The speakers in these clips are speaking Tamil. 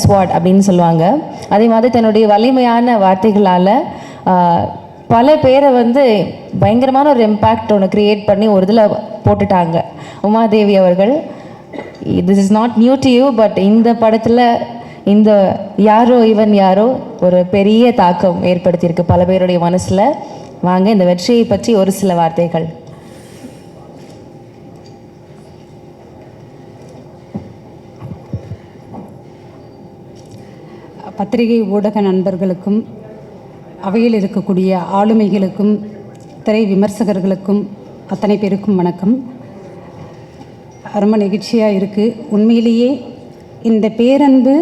ஸ்வாட் அப்படின்னு சொல்லுவாங்க. அதே மாதிரி தன்னுடைய வலிமையான வார்த்தைகளால் பல பேரை வந்து பயங்கரமான ஒரு இம்பேக்ட் ஒன்று க்ரியேட் பண்ணி ஒரு இதில் போட்டுட்டாங்க. உமாதேவி அவர்கள், this is not new to you, but இந்த படத்தில் இந்த யாரோ இவன் யாரோ ஒரு பெரிய தாக்கம் ஏற்படுத்தியிருக்கு பல பேருடைய மனசில். வாங்க இந்த வெற்றியை பற்றி ஒரு சில வார்த்தைகள். பத்திரிகை ஊடக நண்பர்களுக்கும், அவையில் இருக்கக்கூடிய ஆளுமைகளுக்கும், திரை விமர்சகர்களுக்கும் அத்தனை பேருக்கும் வணக்கம். ரொம்ப நெகிழ்ச்சியாக இருக்குது. உண்மையிலேயே இந்த பேரன்பு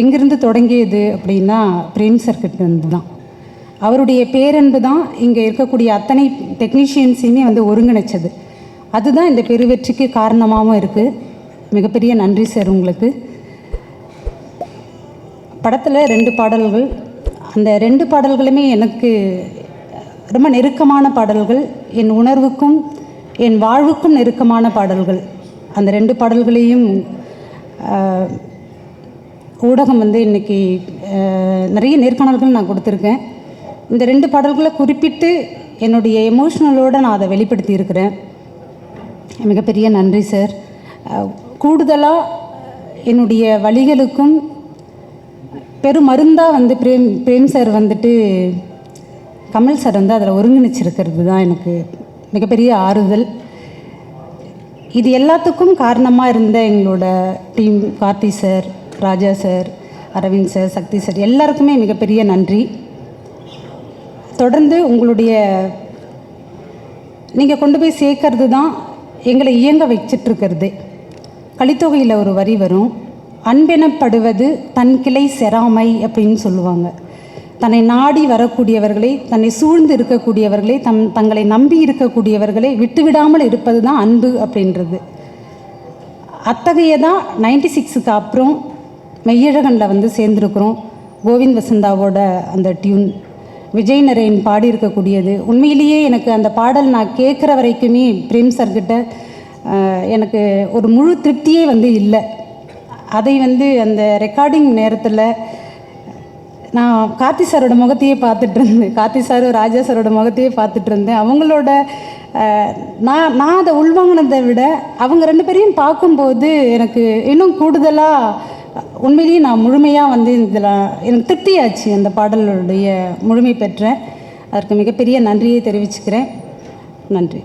எங்கிருந்து தொடங்கியது அப்படின்னா பிரேம் சர்க்கிட்ட இருந்து தான். அவருடைய பேரன்பு தான் இங்கே இருக்கக்கூடிய அத்தனை டெக்னீஷியன்ஸையுமே வந்து ஒருங்கிணைச்சது. அதுதான் இந்த பெருவெற்றிக்கு காரணமாகவும் இருக்குது. மிகப்பெரிய நன்றி சார் உங்களுக்கு. படத்தில் 2 பாடல்கள், அந்த 2 பாடல்களுமே எனக்கு ரொம்ப நெருக்கமான பாடல்கள், என் உணர்வுக்கும் என் வாழ்வுக்கும் நெருக்கமான பாடல்கள். அந்த 2 பாடல்களையும் ஊடகம் வந்து இன்றைக்கி நிறைய நேர்காணல்கள் நான் கொடுத்துருக்கேன். இந்த 2 பாடல்களை குறிப்பிட்டு என்னுடைய எமோஷ்னலோடு நான் அதை வெளிப்படுத்தியிருக்கிறேன். மிகப்பெரிய நன்றி சார். கூடுதலாக என்னுடைய வழிகளுக்கும் பெரும் மருந்தாக வந்து பிரேம் சார் வந்துட்டு கமல் சார் வந்து அதில் ஒருங்கிணைச்சிருக்கிறது தான் எனக்கு மிகப்பெரிய ஆறுதல். இது எல்லாத்துக்கும் காரணமாக இருந்த எங்களோட டீம், கார்த்தி சார், ராஜா சார், அரவிந்த் சார், சக்தி சார், எல்லாருக்குமே மிகப்பெரிய நன்றி. தொடர்ந்து உங்களுடைய நீங்கள் கொண்டு போய் சேர்க்கறது தான் எங்களை இயங்க வச்சிட்ருக்கிறது. கலித்தொகையில் ஒரு வரி வரும், அன்பெனப்படுவது தன் கிளை செராமை அப்படின்னு சொல்லுவாங்க. தன்னை நாடி வரக்கூடியவர்களை, தன்னை சூழ்ந்து இருக்கக்கூடியவர்களை, தங்களை நம்பி இருக்கக்கூடியவர்களை விட்டுவிடாமல் இருப்பது தான் அன்பு அப்படின்றது. அத்தகையதான் 96க்கு அப்புறம் மெய்யழகனில் வந்து சேர்ந்துருக்குறோம். கோவிந்த் வசந்தாவோட அந்த டியூன் விஜய் நரேன் பாடியிருக்கக்கூடியது. உண்மையிலேயே எனக்கு அந்த பாடல் நான் கேட்குற வரைக்குமே பிரேம் சார்கிட்ட எனக்கு ஒரு முழு திருப்தியே வந்து இல்லை. அதை வந்து அந்த ரெக்கார்டிங் நேரத்தில் நான் கார்த்தி சாரோட முகத்தையே பார்த்துட்டு இருந்தேன். கார்த்தி சாரும் ராஜா சாரோட முகத்தையே பார்த்துட்டு இருந்தேன். அவங்களோட நான் அதை உள்வாங்கினதை விட அவங்க 2 பேரையும் பார்க்கும்போது எனக்கு இன்னும் கூடுதலாக உண்மையிலேயே நான் முழுமையாக வந்து இதில் எனக்கு திருப்தியாச்சு. அந்த பாடலுடைய முழுமை பெற்றேன். அதற்கு மிகப்பெரிய நன்றியை தெரிவிச்சுக்கிறேன். நன்றி.